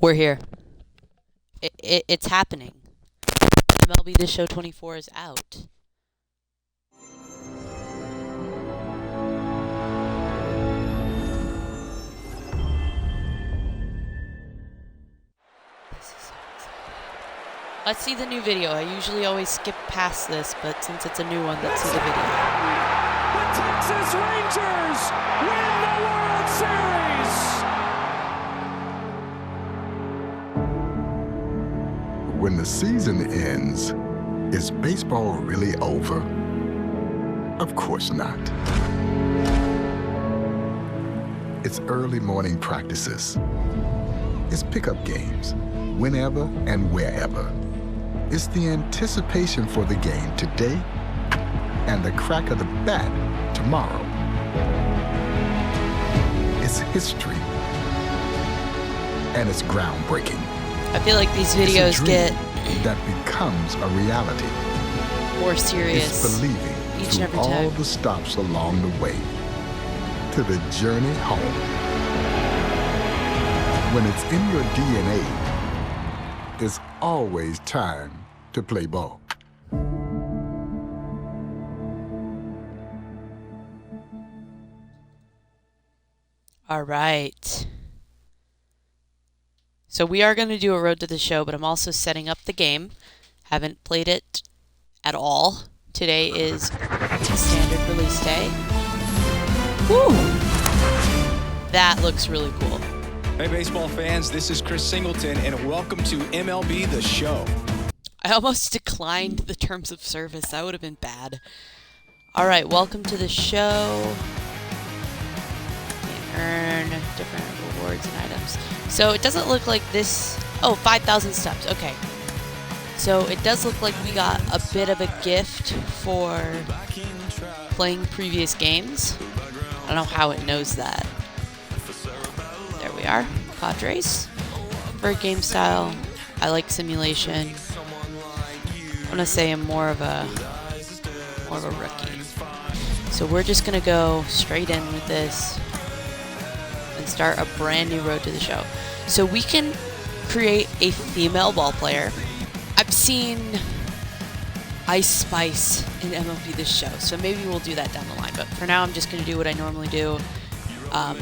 We're here. It's happening. MLB The Show 24 is out. This is so exciting. Let's see the new video. I usually always skip past this, but since it's a new one, let's see the video. The Texas Rangers win the World Series! When the season ends, is baseball really over? Of course not. It's early morning practices. It's pickup games, whenever and wherever. It's the anticipation for the game today and the crack of the bat tomorrow. It's history, and it's groundbreaking. I feel like these videos get that becomes a reality. more serious It's believing each and through every all time. the stops along the way to the journey home. When it's in your DNA, there's always time to play ball. All right. So we are going to do a road to the show, but I'm also setting up the game. Haven't played it at all. Today is standard release day. Woo! That looks really cool. Hey, baseball fans, this is Chris Singleton, and welcome to MLB The Show. I almost declined the terms of service. That would have been bad. All right, welcome to the show. You can earn different rewards and items. So it doesn't look like this. Oh, 5,000 steps. Okay. So it does look like we got a bit of a gift for playing previous games. I don't know how it knows that. There we are. Padres. For game style, I like simulation. I'm gonna say I'm more of a rookie. So we're just gonna go straight in with this and start a brand new road to the show. So we can create a female ball player. I've seen Ice Spice in MLB The Show, so maybe we'll do that down the line. But for now, I'm just gonna do what I normally do. And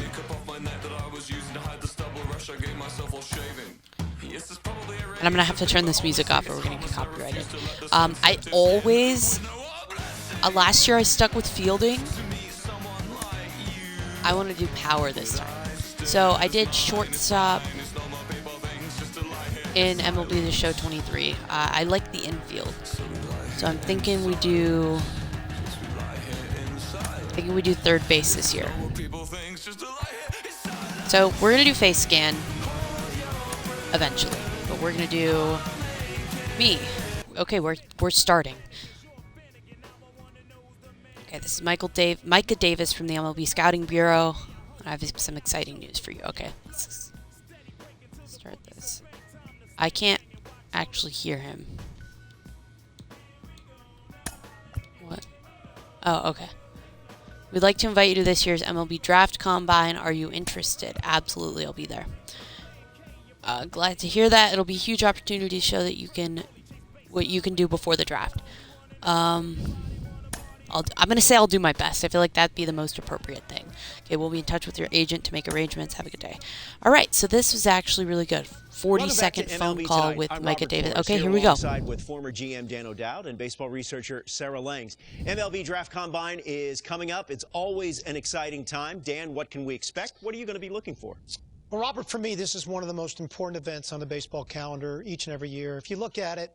I'm gonna have to turn this music off or we're gonna get copyrighted. I always, last year I stuck with fielding. I want to do power this time. So I did shortstop in MLB The Show 23. I like the infield. So I'm thinking we do third base this year. So we're gonna do face scan eventually, but we're gonna do me. Okay, we're starting. Okay, this is Micah Davis from the MLB Scouting Bureau. I have some exciting news for you. Okay, let's start this. I can't actually hear him. What? Oh, okay. We'd like to invite you to this year's MLB Draft Combine. Are you interested? Absolutely, I'll be there. Glad to hear that. It'll be a huge opportunity to show that what you can do before the draft. I'm going to say I'll do my best. I feel like that'd be the most appropriate thing. Okay, we'll be in touch with your agent to make arrangements. Have a good day. All right, so this was actually really good. 40-second phone call tonight. with I'm Micah Robert Davis. Forrest Okay, here here we go. alongside with former GM Dan O'Dowd and baseball researcher Sarah Langs. MLB Draft Combine is coming up. It's always an exciting time. Dan, what can we expect? What are you going to be looking for? Well, Robert, for me, this is one of the most important events on the baseball calendar each and every year. If you look at it,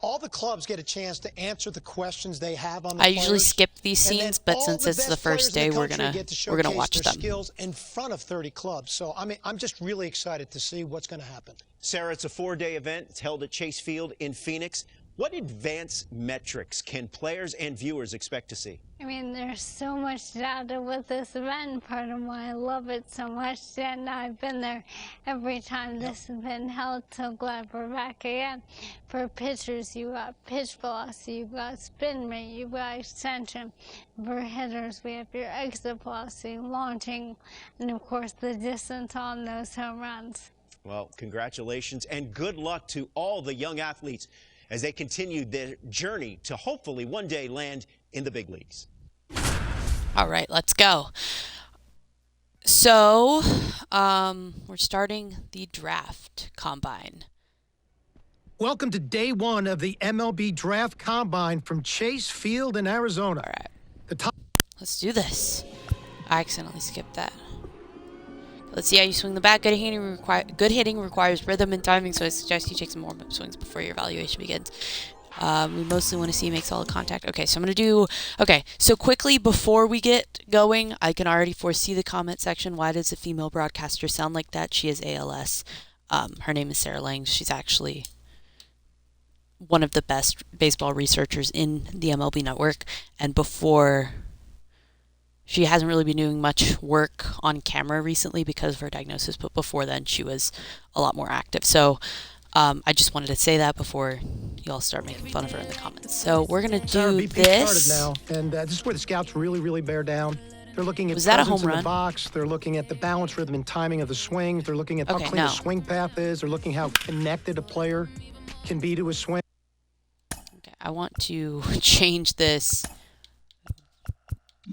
all the clubs get a chance to answer the questions they have on the I usually players, skip these and then scenes, but all since the it's the best first players in day, the we're country gonna get to watch showcase their them. skills in front of 30 clubs. So I'm just really excited to see what's going to happen. Sarah, it's a 4-day event. It's held at Chase Field in Phoenix. What advanced metrics can players and viewers expect to see? I mean, there's so much data with this event, part of why I love it so much, and I've been there every time this has been held, so glad we're back again. For pitchers, you got pitch velocity, you've got spin rate, you've got extension. For hitters, we have your exit velocity, launching, and of course the distance on those home runs. Well, congratulations and good luck to all the young athletes as they continue their journey to hopefully one day land in the big leagues. All right, let's go. So, we're starting the draft combine. Welcome to day one of the MLB Draft Combine from Chase Field in Arizona. All right, The top let's do this. I accidentally skipped that. Let's see how you swing the bat. Good hitting requires rhythm and timing, so I suggest you take some more swings before your evaluation begins. We mostly want to see you make solid contact. Okay, so I'm going to do... Okay, so quickly before we get going, I can already foresee the comment section. Why does a female broadcaster sound like that? She has ALS. Her name is Sarah Langs. She's actually one of the best baseball researchers in the MLB network. And before... She hasn't really been doing much work on camera recently because of her diagnosis, but before then she was a lot more active. So I just wanted to say that before you all start making fun of her in the comments. So we're going to do this. started now, and this is where the scouts really bear down. They're looking at Was that a presence home in run? the box. They're looking at the balance, rhythm, and timing of the swings. They're looking at how Okay, clean no. the swing path is. They're looking how connected a player can be to a swing. Okay, I want to change this.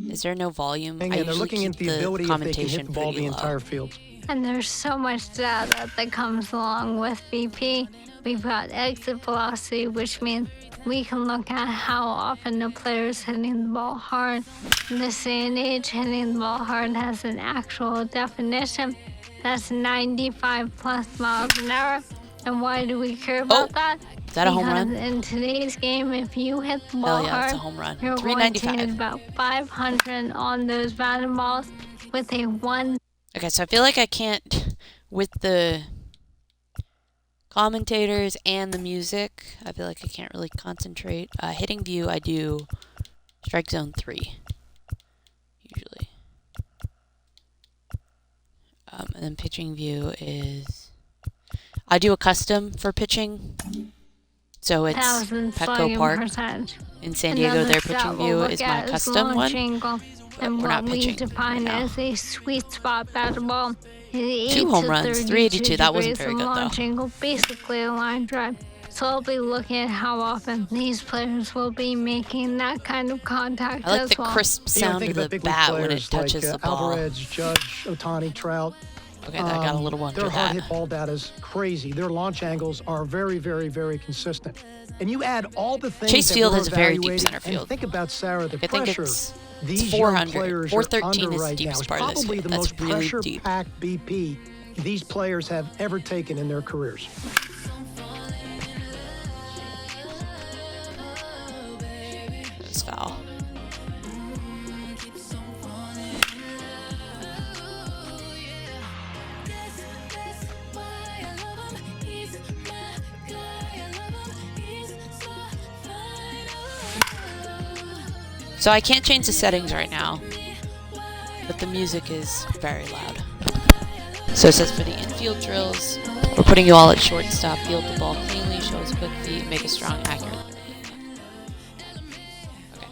Is there no volume? I And they're usually looking keep at the ability if they can commentation hit the ball pretty the low. entire field. And there's so much data that comes along with BP. We've got exit velocity, which means we can look at how often the player's hitting the ball hard. In this day and age, hitting the ball hard has an actual definition. That's 95 plus miles an hour. And why do we care about that? Is that a home Because run? in today's game, if you hit the ball yeah, hard, that's a home run. you're going to 395. hit about 500 on those batted balls with a 1. Okay, so I feel like I can't, with the commentators and the music, I feel like I can't really concentrate. Hitting view, I do strike zone 3, usually. And then pitching view is, I do a custom for pitching. So it's Petco Park in San Diego. Their pitching view is my custom one. And we're not what we pitching define right now. as a sweet spot batted ball. 2 home runs, 382. That wasn't very good, though. Launch angle, basically a line drive. So I'll be looking at how often these players will be making that kind of contact I like as the well. crisp sound think of about the big league bat when it players touches like, the ball. Alvarez, Judge, Ohtani, Trout. Okay, that got a little one Their for hard that. hit ball data is crazy. Their launch angles are very consistent. And you add all the things Chase that Field we're has a very deep evaluating, center field. And think about, Sarah, the I think pressure it's these 400. young players 413 are under is the right now. deepest It's part of this probably field. the That's most really deep. pressure-packed BP these players have ever taken in their careers. It was foul. So I can't change the settings right now, but the music is very loud. So it says for the infield drills, we're putting you all at shortstop, field the ball cleanly, show us quick feet, make a strong, accurate. Okay.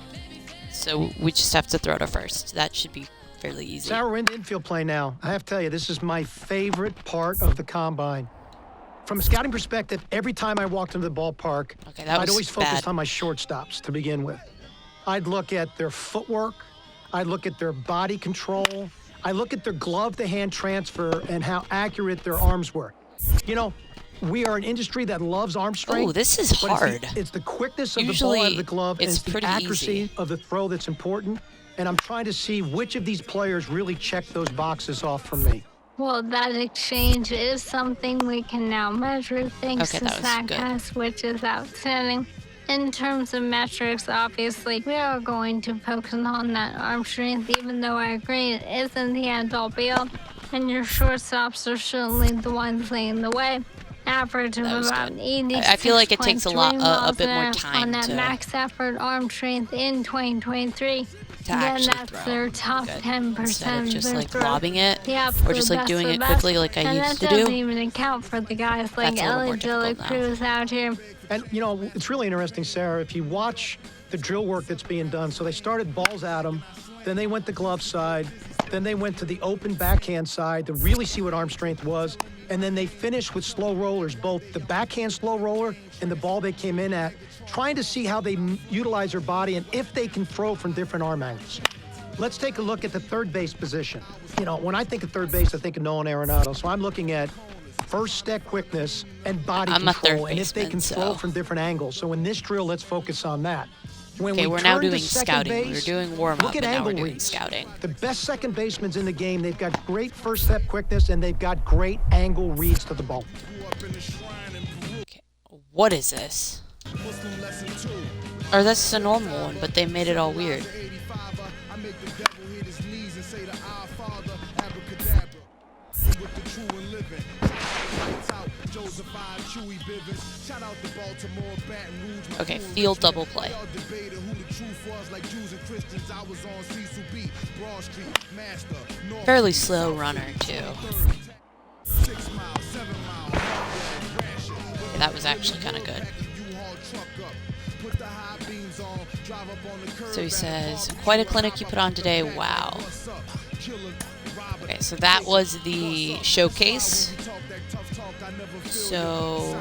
So we just have to throw to first. That should be fairly easy. Sarah, we're in infield play now. I have to tell you, this is my favorite part of the combine. From a scouting perspective, every time I walked into the ballpark, Okay, that I'd was always focus bad. on my shortstops to begin with. I'd look at their footwork. I'd look at their body control. I look at their glove-to-hand transfer and how accurate their arms were. You know, we are an industry that loves arm strength. Oh, this is but hard. It's the quickness of Usually, the ball out of the glove and it's it's the pretty accuracy easy. of the throw that's important. And I'm trying to see which of these players really check those boxes off for me. Well, that exchange is something we can now measure thanks Okay, to that was good. StatCast, which is outstanding. In terms of metrics, obviously, we are going to focus on that arm strength, even though I agree it isn't the end-all be-all. And your shortstops are certainly the ones leading the way. Average of That was about good. 86.3 I feel like it takes a miles bit an more hour time on that to- max effort arm strength in 2023. To Again, actually that's throw. their top Good. 10% Instead of just their like throw. lobbing it, The or absolute just like best doing of it the quickly best. like I And used to that doesn't do. even account for the guys like That's a little more Ellie De La difficult now. Cruz out here. And, you know, it's really interesting, Sarah, if you watch the drill work that's being done. So they started balls at them, then they went to glove side, then they went to the open backhand side to really see what arm strength was. And then they finish with slow rollers, both the backhand slow roller and the ball they came in at, trying to see how they utilize their body and if they can throw from different arm angles. Let's take a look at the third base position. You know, when I think of third base, I think of Nolan Arenado. So I'm looking at first step quickness and body control, and if they can throw from different angles. So in this drill, let's focus on that. When Okay, we we're now turn to doing second scouting. base, We were doing warm-up, look at and now angle we're doing reads. scouting. The best second basemen's in the game, they've got great first step quickness, and they've got great angle reads to the ball. Okay, what is this? Or that's the normal one, but they made it all weird. Okay, field double play. Fairly slow runner, too. Okay, that was actually kind of good. So he says, quite a clinic you put on today, wow. Okay, so that was the showcase. So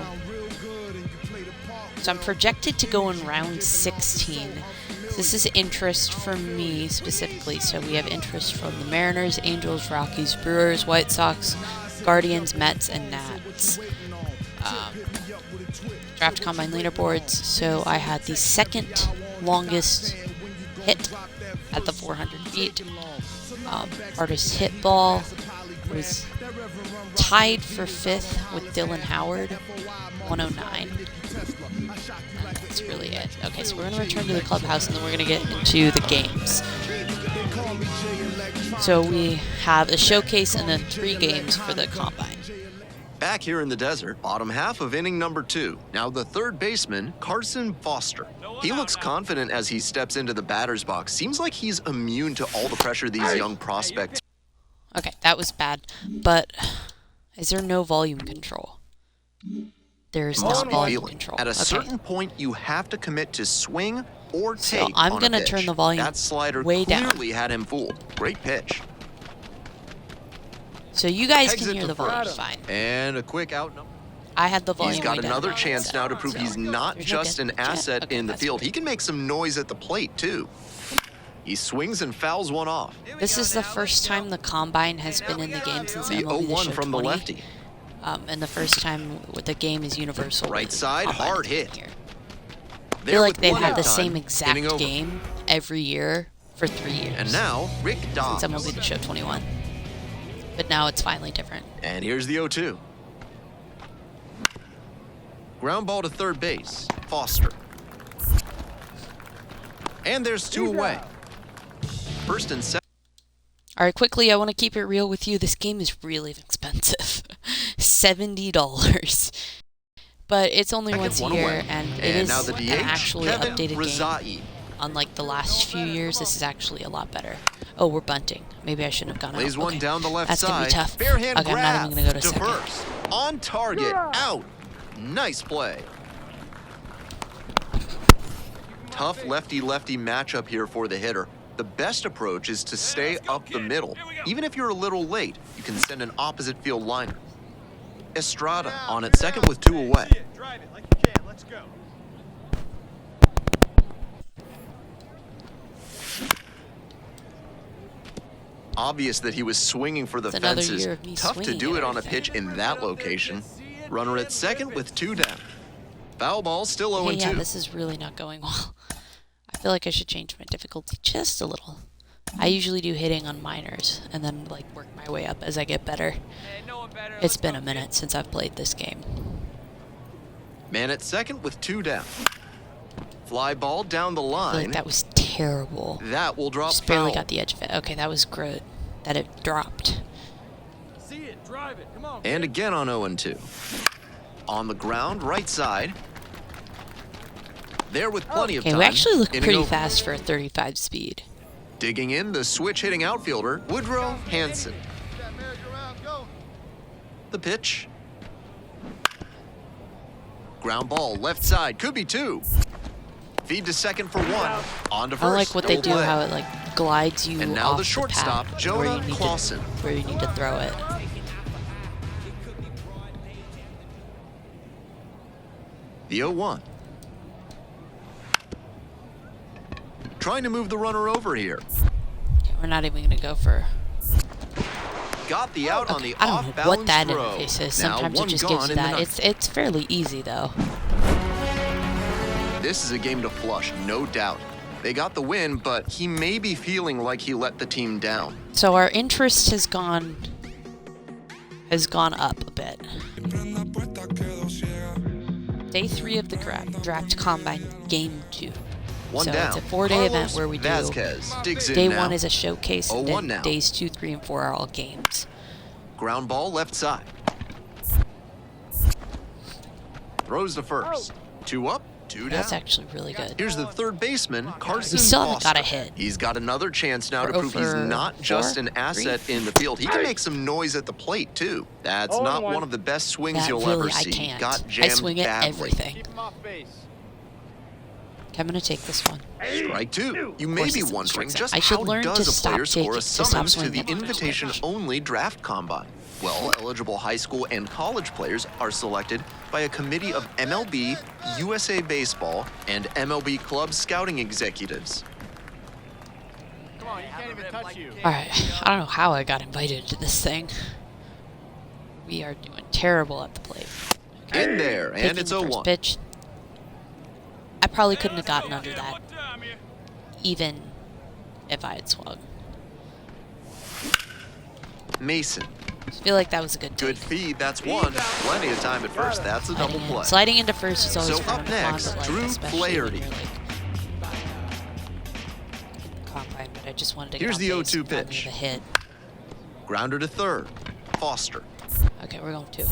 I'm projected to go in round 16. This is interest from me specifically. So we have interest from the Mariners, Angels, Rockies, Brewers, White Sox, Guardians, Mets, and Nats. Draft Combine leaderboards. So I had the second longest hit at the 400 feet. Hardest hit ball was tied for 5th with Dylan Howard, 109. And that's really it. Okay, so we're going to return to the clubhouse and then we're going to get into the games. So we have a showcase and then 3 games for the Combine. Back here in the desert, bottom half of inning number 2. Now the third baseman, Carson Foster. He looks confident as he steps into the batter's box. Seems like he's immune to all the pressure these young prospects. Okay, that was bad, but is there no volume control? There's not volume control. At a certain point, you have to commit to swing or take So I'm going to turn the volume that slider way down. clearly had him fooled. Great pitch. So you guys Exit can hear to the volume first. fine. And a quick out. I had the volume He's got way down another on chance it, now to prove so he's not there's just no an good- asset okay, in the that's field. great. He can make some noise at the plate, too. He swings and fouls one off. This is the first time the Combine has been in the game since The MLB The 0-1 Show from the 20. lefty. And the first time the game is universal. Right with side, Combine hard being hit. here. I There feel like with they've one had out the time, same exact inning over. game every year for 3 years. And now, Rick Dobbs. Since MLB The Show 21. But now it's finally different. And here's the 0-2. Ground ball to third base. Foster. And there's 2 away. First and second. Alright, quickly, I want to keep it real with you. This game is really expensive. $70. But it's only once a one year, away. and it And is now the an DH, actually Kevin updated game. Rizai. Unlike the last few years, this is actually a lot better. Oh, we're bunting. Maybe I shouldn't have gone Lays out. one Okay. down the left That's side. gonna be tough. Barehand Okay, I'm grab not even gonna go to second. first. On target. Out. Nice play. Tough lefty-lefty matchup here for the hitter. The best approach is to stay up the middle. Even if you're a little late, you can send an opposite field liner. Estrada on at second with 2 away. Drive it like you can. Let's go. Obvious that he was swinging for the It's another fences. year of me Tough to swinging do at it on a everything. pitch in that location. Runner at second with 2 down. Foul ball still 0-2. Hey, yeah, this is really not going well. I feel like I should change my difficulty just a little. I usually do hitting on minors, and then like work my way up as I get better. It's been a minute since I've played this game. Man at second with 2 down. Fly ball down the I feel line. like that was terrible. That will drop Just barely foul. got the edge of it. Okay, that was good. That it dropped. See it. Drive it. Come on. And again on 0-2. On the ground, right side. There with plenty of Okay, time. we actually look Inning pretty over. fast for a 35 speed. Digging in, the switch-hitting outfielder, Woodrow Hanson. The pitch. Ground ball, left side, could be 2. Feed to second for 1. On to first. I like what they no do, play. how it like glides you And now off the shortstop, path Jonah where you need Clausen. where you need to throw it. The 0-1. Trying to move the runner over here. Okay, we're not even going to go for... Got the out on the I don't know off-balance what that throw. interface is. Now Sometimes one it just gone gives you in the that. ninth. It's fairly easy, though. This is a game to flush, no doubt. They got the win, but he may be feeling like he let the team down. So our interest has gone up a bit. Day 3 of the Draft Combine Game 2. One so down. it's a 4-day event Carlos where we do... Vasquez digs in Day now. 1 is a showcase, and 0-1 then now. days 2, 3, and 4 are all games. Ground ball left side. Throws the first. 2 up, 2 down. That's actually really good. Here's the third baseman, Carson We still haven't got a Foster. hit. He's got another chance now to We're prove he's over not just 4, an asset 3. in the field. He can make some noise at the plate, too. That's not one of the best swings That you'll really, ever I see. can't. Got I jammed swing at badly. everything. Okay, I'm going to take this one. Strike 2. You may course be it's wondering strikes out. just I should how learn to does a stop player score taking- a to stop summons to swinging the at invitation-only draft combine? Well, eligible high school and college players are selected by a committee of MLB, USA Baseball, and MLB club scouting executives. All right, I don't know how I got invited to this thing. We are doing terrible at the plate. In there, and Taking it's the first 0-1. pitch. I probably couldn't have gotten under that, even if I had swung. Mason. I feel like that was a good Good take. feed, that's one. Plenty of time at first, that's a double play. Sliding into first is always So fun up and fun, next, but, like, Drew especially Flaherty. when you're, like, in the combine, but I just wanted to Here's get the on base 0-2 and finally pitch. have a hit. Grounder to third. Foster. Okay, we're going 2.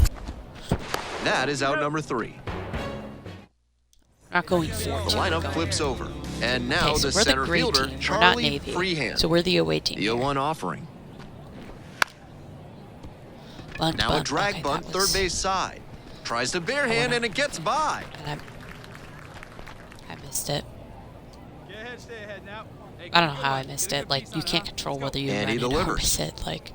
That is out number 3. We're not going 4. The lineup flips over. And now Okay, so the we're center the gray fielder, team. We're not Charlie Navy. Freehand. So we're the away team. The here. 0-1 offering. Bunt, Now a bunt. drag Okay, bunt, that third was- base side. Tries to barehand and it gets by. and I missed it. I don't know how I missed it. Like, you can't control whether you And run he it or delivers. miss it. Like,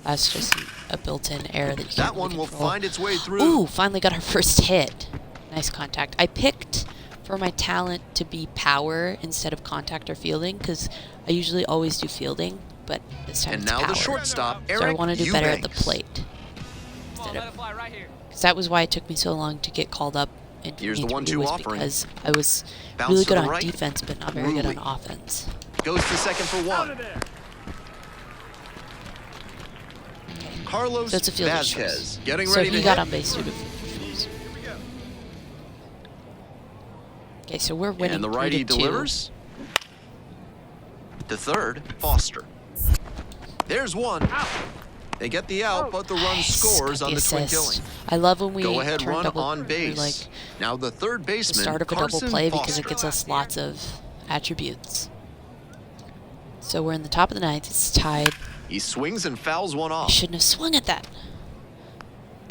that's just a built-in error that you can't That one really will control. find its way through. Ooh, finally got our first hit. Nice contact. I picked for my talent to be power instead of contact or fielding, because I usually always do fielding, but this time And it's now power. the shortstop, Eric So I want to do better at the Eubanks. plate. Because that was why it took me so long to get called up into Here's the interview, 1-2 was offering. because I was Bounce really to good the on right. defense, but not very good on Ruley. offense. Goes to second for 1. Carlos So it's a fielder's Vasquez choice. getting So ready he to got hit. on base due to fielder's choice. Okay, so we're winning And the 3-2. righty delivers. To third, Foster. There's one. They get the out, but the run Nice, scores got on the assist. twinkling. I love when we Go ahead turn run double, on or, base. like Now the third the baseman, start of a double Carson play, because it Foster. gives us lots of attributes. So we're in the top of the ninth. It's tied. He swings and fouls one I off. shouldn't have swung at that.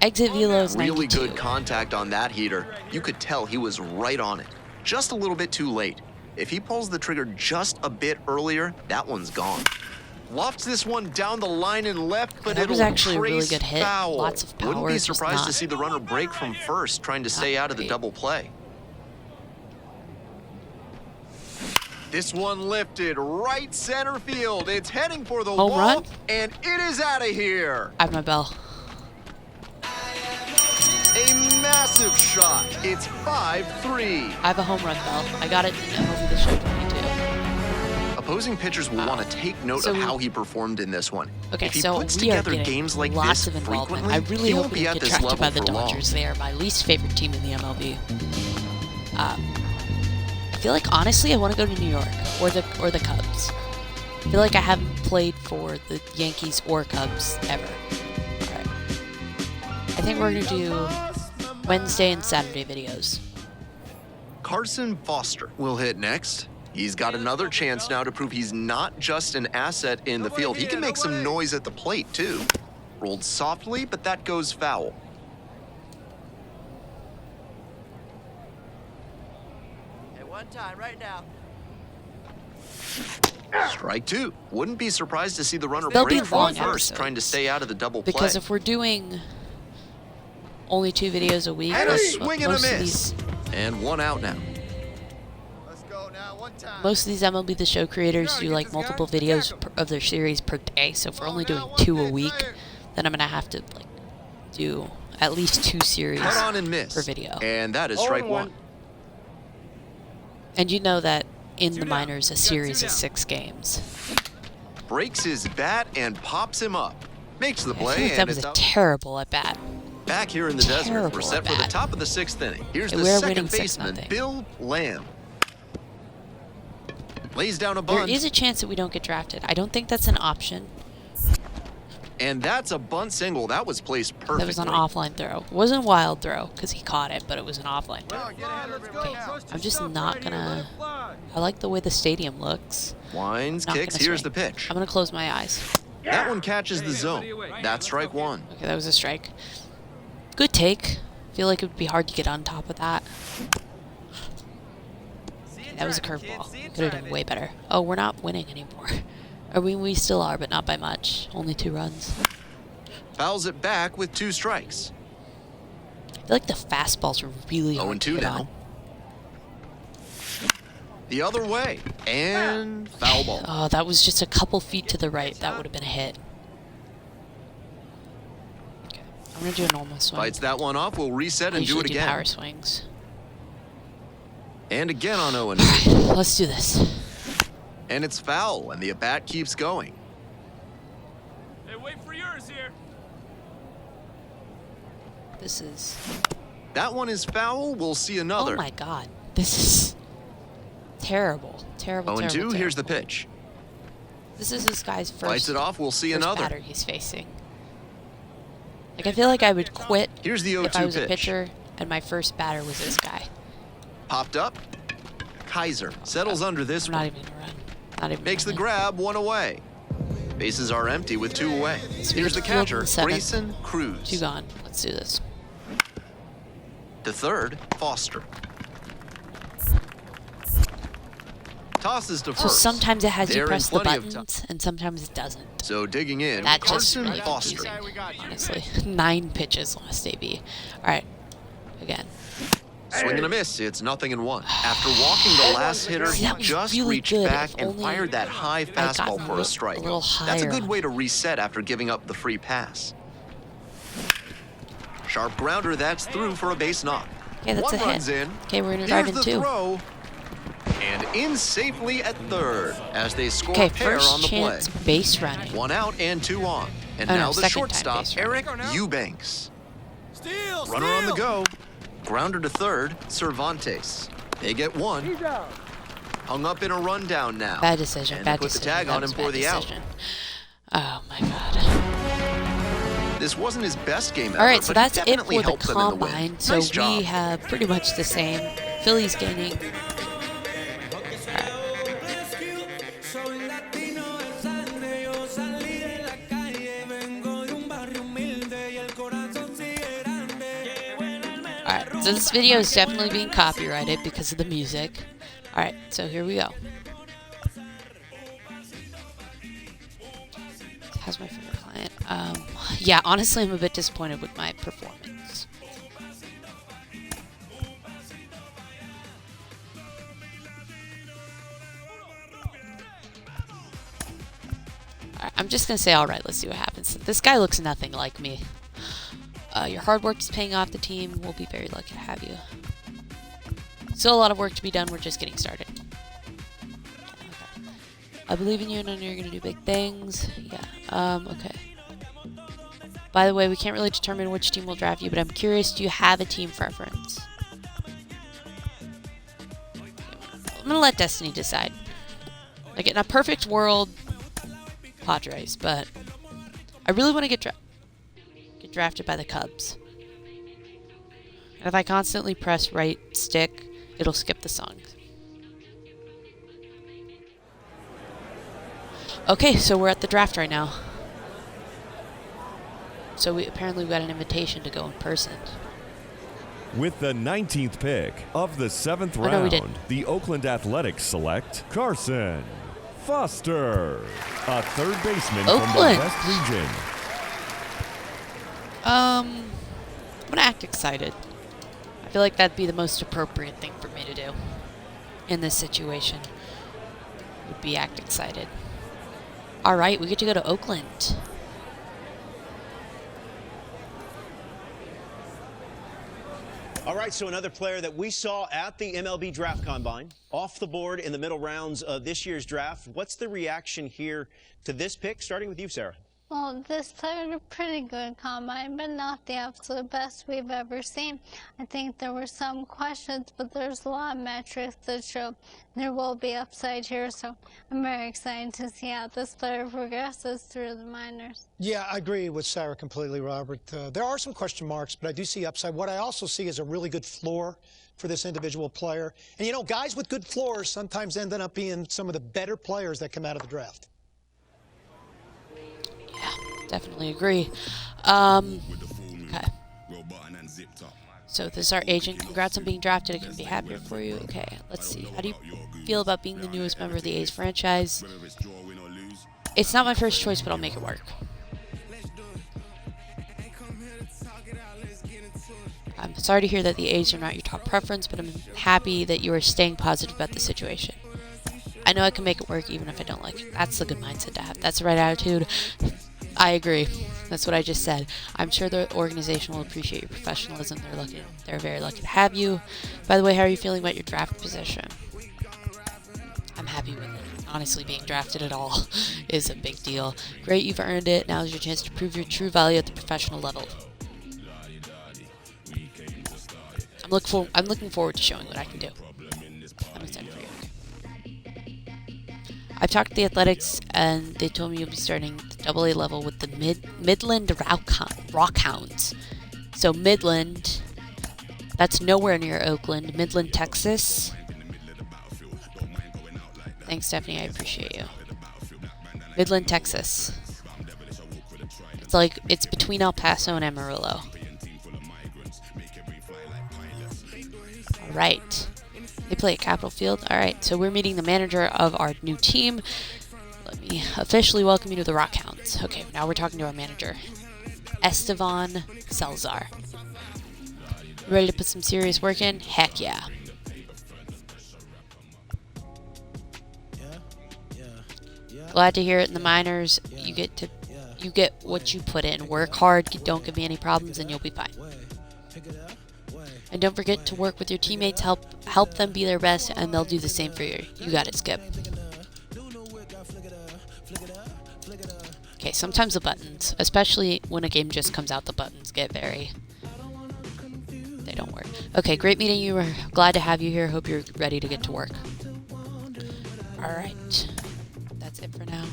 Exit velo is 92. Really good contact on that heater. You could tell he was right on it. Just a little bit too late. If he pulls the trigger just a bit earlier, that one's gone. Lofts this one down the line and left, but that it'll was actually a really trace good hit. foul. Lots of Wouldn't power, be just surprised to not- see the runner break from first, trying to stay out of the great. double play. This one lifted right center field. It's heading for the Home wall, run? and it is out of here. I have my bell. A massive shot. It's 5-3. I have a home run bell. I got it in MLB The Show 22. Opposing pitchers will want to take note So of we- how he performed in this one. Okay, If he so puts we are together getting games like lots this of involvement. frequently, I really he hope won't we be don't at get this drafted level by the for long. Dodgers. They are my least favorite team in the MLB. I feel like honestly, I want to go to New York or the Cubs. I feel like I haven't played for the Yankees or Cubs ever. All right. I think we're gonna do Wednesday and Saturday videos. Carson Foster will hit next. He's got another chance now to prove he's not just an asset in the field. He can make some noise at the plate, too. Rolled softly, but that goes foul. At one time, right now. Strike 2. Wouldn't be surprised to see the runner They'll be break from long first, episodes. trying to stay out of the double play. Because if we're doing only 2 videos a week, And a like swing and a most of miss. these And one out now. Most of these MLB The Show creators do like multiple videos of their series per day, so if we're only doing 2 a week, then I'm gonna have to like do at least 2 series Cut on and miss. per video. And that is strike one. And you know that in the minors, a series is 6 games. Breaks his bat and pops him up. Makes the I play, feel like that and was it's a out. terrible at bat. Back here in the desert, terrible we're set at for the bat. top of the 6th inning. Here's Okay, the we're second winning baseman, 6-0. Bill Lamb. Lays down a There bunt, is a chance that we don't get drafted. I don't think that's an option. and that's a bunt single. That was placed perfectly. That was an offline throw. It wasn't a wild throw because he caught it, but it was an offline throw. Okay, I'm just not gonna. I like the way the stadium looks. Winds, Not kicks, gonna here's swing. the pitch. I'm gonna close my eyes. That one catches the zone. That's strike one. Okay, that was a strike. Good take. Feel like it would be hard to get on top of that. That was a curveball. Could have done way better. Oh, we're not winning anymore. I mean, we still are, but not by much. Only 2 runs. Fouls it back with 2 strikes. I feel like the fastballs are really hard 0-2 to get now. on. The other way. And foul ball. Oh, that was just a couple feet to the right. That would have been a hit. Okay, I'm gonna do a normal swing. Bites that one off. We'll reset I and do usually it again. power swings. And again on 0-2. Alright, let's do this. And it's foul, and the at-bat keeps going. Hey, wait for yours here. This is. That one is foul. We'll see another. Oh my god. This is terrible. Terrible. 0-2. Terrible, Here's the terrible. pitch. This is this guy's first. Bites it off. We'll see first another. batter he's facing. Like I feel like I would quit Here's the 0-2 if I was pitch. a pitcher and my first batter was this guy. Popped up. Kaiser settles under this I'm not one. even gonna run. Not even. Makes the gonna grab, 1 away. Bases are empty with 2 away. Here's the field catcher, in 7th. Grayson Cruz. 2 gone. Let's do this. The third, Foster. Tosses to first. So sometimes it has you They're in press the plenty of time. buttons, and sometimes it doesn't. So digging in, That just Carson really Foster. confusing, honestly. 9 pitches last AB. All right, again. Swing and a miss. It's 0-1. After walking the last hitter, See, he that was just really reached good. back If and only fired that high I'd gotten fastball for a a strike. little That's a higher good on way to reset after giving up the free pass. Sharp grounder, that's through for a base knock. Okay, that's One a runs hit. in. Okay, we're gonna drive Here's in the 2. throw. And in safely at third as they score Okay, a pair first on the chance play. base running. 1 out and 2 on. And Oh, no, now the second time shortstop, base running. Eric Eubanks. Steal, Runner on the go. Grounder to third, Cervantes. They get 1. Hung up in a rundown now. Bad decision. And bad they put decision. the tag that on was him a for bad the out. decision. Oh my god. This wasn't his best game ever, All right, so but he that's it definitely for the helped them in the win. combine. So Nice job. we have pretty much the same. Phillies gaining. Alright, so this video is definitely being copyrighted because of the music. Alright, so here we go. How's my favorite client? Yeah, honestly, I'm a bit disappointed with my performance. Alright, I'm just gonna say, alright, let's see what happens. This guy looks nothing like me. Your hard work is paying off. The team will be very lucky to have you. Still a lot of work to be done. We're just getting started. Okay. I believe in you and I know you're going to do big things. Yeah. Okay. By the way, we can't really determine which team will draft you, but I'm curious, do you have a team preference? I'm going to let Destiny decide. Like, in a perfect world, Padres, but I really want to get drafted by the Cubs. And if I constantly press right stick, it'll skip the songs. Okay, so we're at the draft right now. So we got an invitation to go in person. With the 19th pick of the 7th round, no, we didn't. the Oakland Athletics select Carson Foster, a third baseman from the Oakland. West region. I'm gonna act excited. I feel like that'd be the most appropriate thing for me to do in this situation. Would be act excited. All right, we get to go to Oakland. All right, so another player that we saw at the MLB Draft Combine, off the board in the middle rounds of this year's draft. What's the reaction here to this pick, starting with you, Sarah? Well, this player had a pretty good combine, but not the absolute best we've ever seen. I think there were some questions, but there's a lot of metrics that show there will be upside here, so I'm very excited to see how this player progresses through the minors. Yeah, I agree with Sarah completely, Robert. There are some question marks, but I do see upside. What I also see is a really good floor for this individual player. And, you know, guys with good floors sometimes end up being some of the better players that come out of the draft. Definitely agree. Okay. So this is our agent. Congrats on being drafted. I couldn't be happier for you. Okay, let's see. How do you feel about being the newest member of the A's franchise? It's not my first choice, but I'll make it work. I'm sorry to hear that the A's are not your top preference, but I'm happy that you are staying positive about the situation. I know I can make it work even if I don't like it. That's the good mindset to have. That's the right attitude. I agree. That's what I just said. I'm sure the organization will appreciate your professionalism. They're very lucky to have you. By the way, how are you feeling about your draft position? I'm happy with it. Honestly, being drafted at all is a big deal. Great, you've earned it. Now is your chance to prove your true value at the professional level. I'm looking forward to showing what I can do. I'm excited for you. I've talked to the Athletics, and they told me you'll be starting the AA level with the Midland Rockhounds. So Midland, that's nowhere near Oakland. Midland, Texas. Thanks, Stephanie. I appreciate you. Midland, Texas. It's between El Paso and Amarillo. All right. They play at Capitol Field. All right, so we're meeting the manager of our new team. Let me officially welcome you to the Rockhounds. Okay, now we're talking to our manager, Estevan Salazar. Ready to put some serious work in? Heck yeah. Glad to hear it in the minors. You get what you put in. Work hard, don't give me any problems, and you'll be fine. And don't forget to work with your teammates, help them be their best, and they'll do the same for you. You got it, Skip. Okay, sometimes the buttons, especially when a game just comes out, the buttons get they don't work. Okay, great meeting you. We're glad to have you here. Hope you're ready to get to work. All right. That's it for now.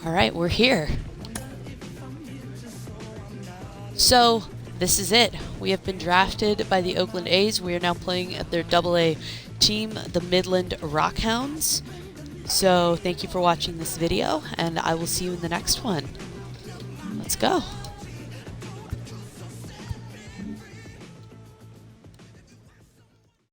All right, we're here. So, this is it. We have been drafted by the Oakland A's. We are now playing at their AA team, the Midland Rockhounds. So, thank you for watching this video, and I will see you in the next one. Let's go.